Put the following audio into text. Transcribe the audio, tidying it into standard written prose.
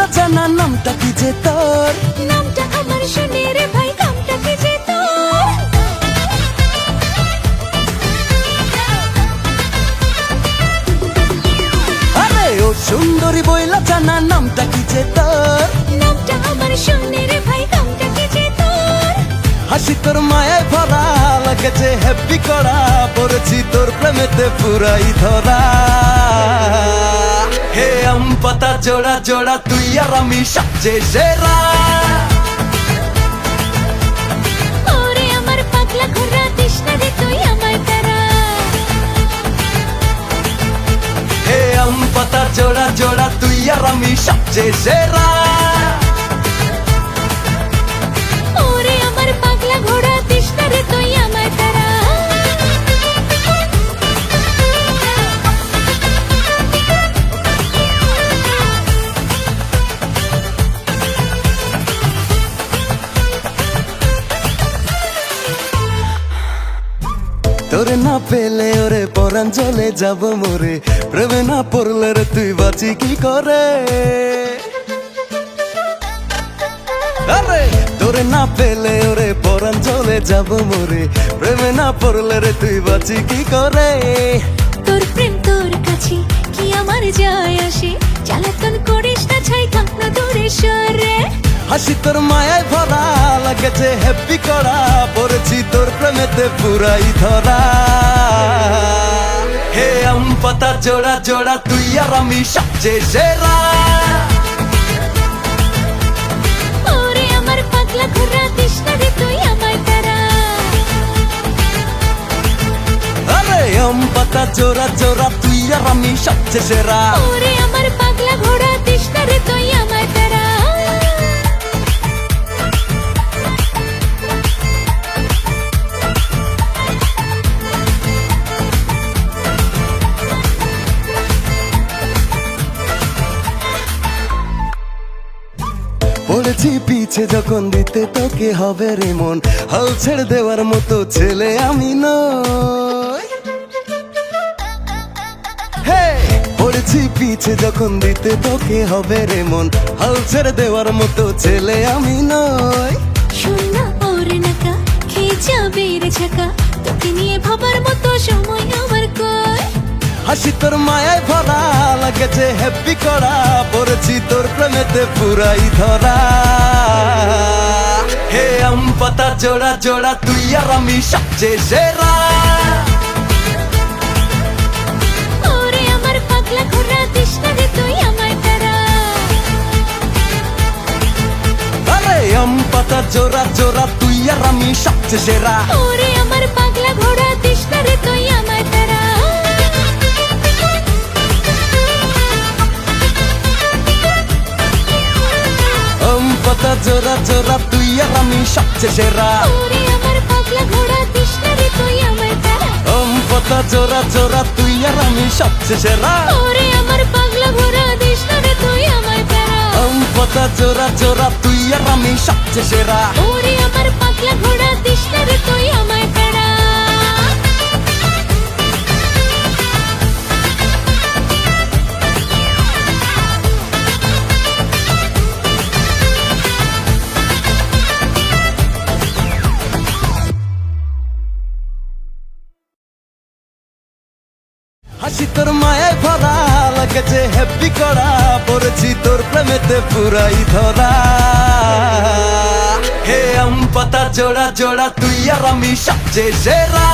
বইলা জানা নামটা কি যে তোর? নামটা আমার শুনে রে ভাই কামটা কি যে তোর? আরে ও সুন্দরী বইলা জানা নামটা কি যে তোর? নামটা আমার শুনে রে ভাই কামটা কি যে তোর? হাসি তোর মায়ায় ভরা লাগেছে হ্যাপি করা, পড়েছি তোর প্রেমেতে পুরাই ধরা। হে আম পাতা জোড়া জোড়া তুই আর আমি সবচেয়ে সেরা। ওরে আমার পাগলা ঘোড়া তৃষ্ণা রে তুই আমায় তারা। হে আম পাতা জোড়া জোড়া তুই আর আমি সবচেয়ে সেরা। ওরে আমার পাগলা ঘোড়া তৃষ্ণা রে তুই আমায় তারা। তোরে না পেলে ওরে পরাণ চলে যাব মোরে, প্রেমে না পড়লে রে তুই বাঁচি কি করে? আরে তোরে না পেলে ওরে পরাণ চলে যাব মোরে, প্রেমে না পড়লে রে তুই বাঁচি কি করে? তোর প্রেম তোর কাছে কি আমার যায় আসে, জ্বালাতন করিস না ছাই থাক না দূরে সরে। হাসি তোর মায়ায় ভরা লাগেছে হ্যাপি করা, পড়েছি তোর প্রেমেতে পুরাই ধরা। হে আম পাতা জোড়া জোড়া তুই আর আমি সবচেয়ে সেরা। ওরে আমার পাগলা ঘোড়া তৃষ্ণা রে তুই আমায় তারা। আরে আম পাতা জোড়া জোড়া তুই আর আমি সবচেয়ে সেরা। ওরে আমার পাগলা ঘোড়া তৃষ্ণা রে তুই আমায় তারা। পড়েছি পিছে যখন দিতে তোকে হবে রে মন, হাল ছেড়ে দেওয়ার মতো ছেলে আমি নই। হে পড়েছি পিছে যখন দিতে তোকে হবে রে মন, হাল ছেড়ে দেওয়ার মতো ছেলে আমি নই। শোন না ওরে নাকা খেয়ে যাবে রে ছাকা, তোকে নিয়ে ভাবার মতো সময় আমার কই। হাসি তোর মায়ায় ভরা লাগেছে হ্যাপি করা, পড়েছি তোর প্রেমেতে পুরাই ধরা। হে আম পাতা জোড়া জোড়া তুই আর আমি সবচেয়ে সেরা। ওরে আমার পাগলা ঘোড়া তৃষ্ণা রে তুই আমায় তারা। আরে আম পাতা জোড়া জোড়া তুই আর আমি সবচেয়ে সেরা। ওরে আমার পাগলা ঘোড়া তৃষ্ণা রে তুই আমায় তারা। আম পাতা জোড়া জোড়া তুই আর আমি সবচেয়ে সেরা। ওরে আমার পাগলা ঘোড়া তৃষ্ণা রে তুই আমায় তারা। আম পাতা জোড়া জোড়া তুই আর আমি সবচেয়ে সেরা। ওরে আমার পাগলা ঘোড়া তৃষ্ণা রে তুই আমায় তারা। আম পাতা জোড়া জোড়া তুই আর আমি সবচেয়ে সেরা। ওরে আমার পাগলা ঘোড়া তৃষ্ণা রে তুই আমায় তারা। হাসি তোর মায়ায় ভরা লাগেছে হ্যাপি করা, পড়েছি তোর প্রেমেতে পুরাই ধরা। হে আম পাতা জোড়া জোড়া তুই আর আমি সবচেয়ে সেরা।